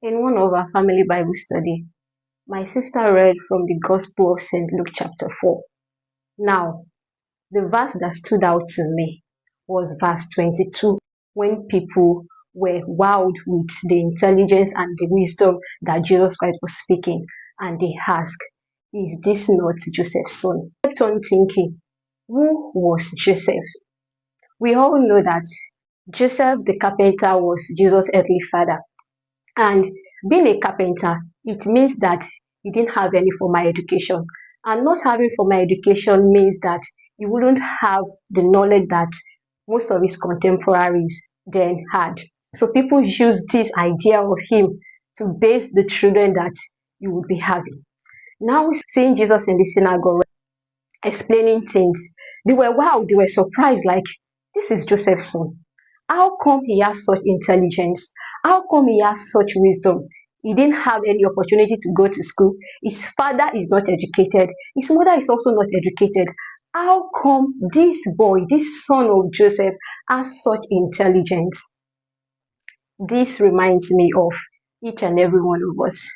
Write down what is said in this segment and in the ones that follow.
In one of our family Bible study, my sister read from the Gospel of St. Luke chapter 4. Now, the verse that stood out to me was verse 22, when people were wowed with the intelligence and the wisdom that Jesus Christ was speaking, and they asked, "Is this not Joseph's son?" I kept on thinking, who was Joseph? We all know that Joseph the carpenter was Jesus' earthly father. And being a carpenter, it means that he didn't have any formal education. And not having formal education means that he wouldn't have the knowledge that most of his contemporaries then had. So people use this idea of him to base the children that you would be having. Now seeing Jesus in the synagogue explaining things, they were wow, they were surprised, like, this is Joseph's son. How come he has such intelligence? How come he has such wisdom? He didn't have any opportunity to go to school. His father is not educated. His mother is also not educated. How come this boy, this son of Joseph, has such intelligence? This reminds me of each and every one of us.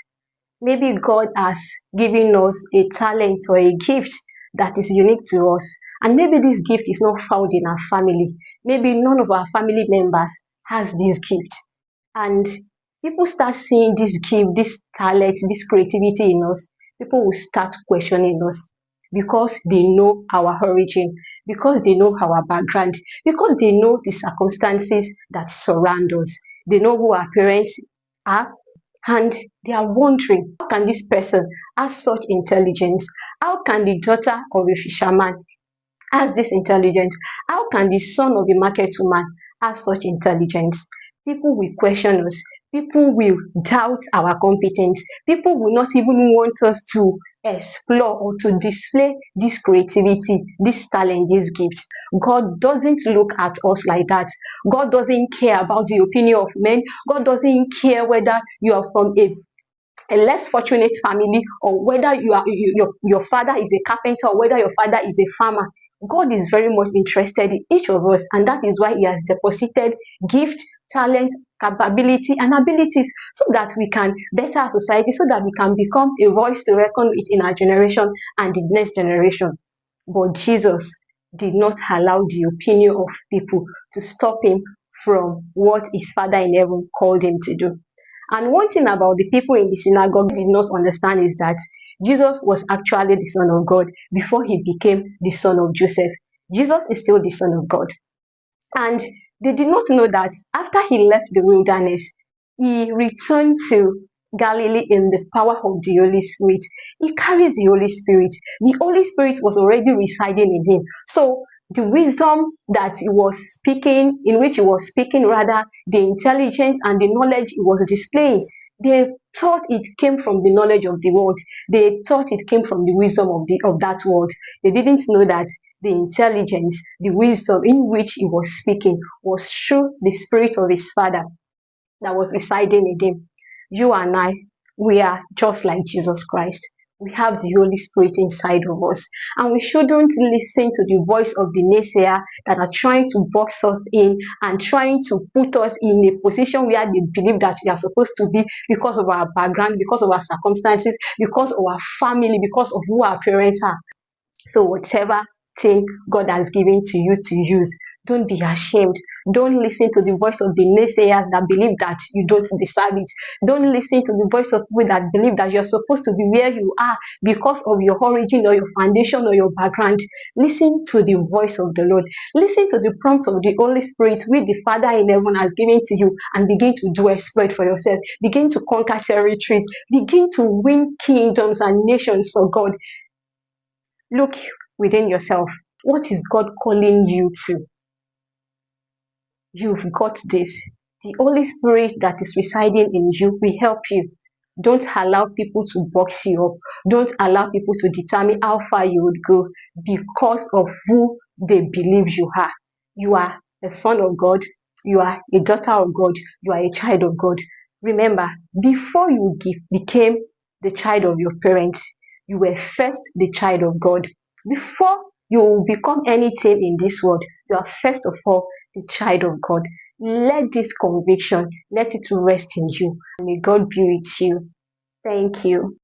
Maybe God has given us a talent or a gift that is unique to us. And maybe this gift is not found in our family. Maybe none of our family members has this gift. And people start seeing this gift, this talent, this creativity in us. People will start questioning us because they know our origin, because they know our background, because they know the circumstances that surround us. They know who our parents are, and they are wondering, how can this person have such intelligence? How can the daughter of a fisherman has this intelligence? How can the son of a market woman have such intelligence? People will question us. People will doubt our competence. People will not even want us to explore or to display this creativity, this talent, this gift. God doesn't look at us like that. God doesn't care about the opinion of men. God doesn't care whether you are from a less fortunate family, or whether your father is a carpenter, or whether your father is a farmer. God is very much interested in each of us, and that is why he has deposited gift, talent, capability and abilities, so that we can better our society, so that we can become a voice to reckon with in our generation and the next generation. But Jesus did not allow the opinion of people to stop him from what his Father in heaven called him to do. And one thing about the people in the synagogue did not understand is that Jesus was actually the Son of God before he became the son of Joseph. Jesus is still the Son of God. And they did not know that after he left the wilderness, he returned to Galilee in the power of the Holy Spirit. He carries the Holy Spirit. The Holy Spirit was already residing in him. So the wisdom that he was speaking, in which he was speaking, rather, the intelligence and the knowledge he was displaying, they thought it came from the knowledge of the world. They thought it came from the wisdom of that world. They didn't know that the intelligence, the wisdom in which he was speaking was through the Spirit of his Father that was residing in him. You and I, we are just like Jesus Christ. We have the Holy Spirit inside of us, and we shouldn't listen to the voice of the naysayer that are trying to box us in and trying to put us in a position where they believe that we are supposed to be, because of our background, because of our circumstances, because of our family, because of who our parents are. So whatever thing God has given to you to use, don't be ashamed. Don't listen to the voice of the naysayers that believe that you don't deserve it. Don't listen to the voice of people that believe that you're supposed to be where you are because of your origin or your foundation or your background. Listen to the voice of the Lord. Listen to the prompt of the Holy Spirit, which the Father in heaven has given to you, and begin to do exploit for yourself. Begin to conquer territories. Begin to win kingdoms and nations for God. Look within yourself. What is God calling you to? You've got this. The Holy Spirit that is residing in you will help you. Don't allow people to box you up. Don't allow people to determine how far you would go because of who they believe you are. You are a son of God. You are a daughter of God. You are a child of God. Remember, before you became the child of your parents, you were first the child of God. Before you become anything in this world, you are first of all the child of God. Let this conviction, let it rest in you. May God be with you. Thank you.